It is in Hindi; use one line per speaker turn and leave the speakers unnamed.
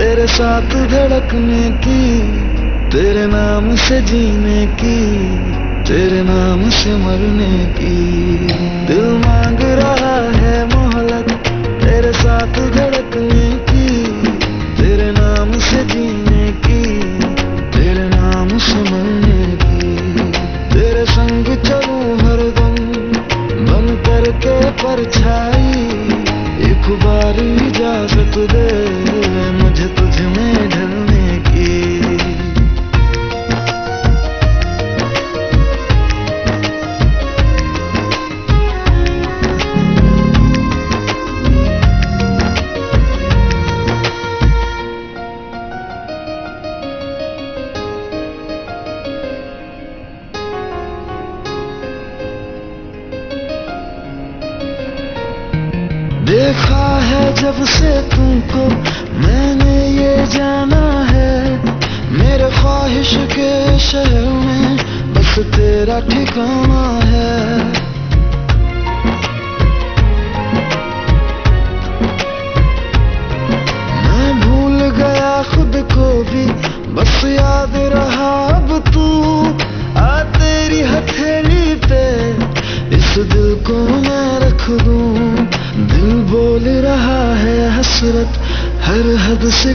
तेरे साथ धड़कने की, तेरे नाम से जीने की, तेरे नाम से मरने की। दिल मांग रहा है मोहलत तेरे साथ धड़कने की, तेरे नाम से जीने की, तेरे नाम से मरने की। तेरे संग चलूं हरदम बन करके परछाई, एक बार इजाजत दे मुझे तुझ में ढलने की। देखा है जब से तुमको मैंने ये जाना है, मेरे ख्वाहिश के शहर में बस तेरा ठिकाना है। मैं भूल गया खुद को भी बस याद रहा अब तू। आ तेरी हथेली पे इस दिल को मैं रख दूं, दिल बोल रहा है हसरत हर हद से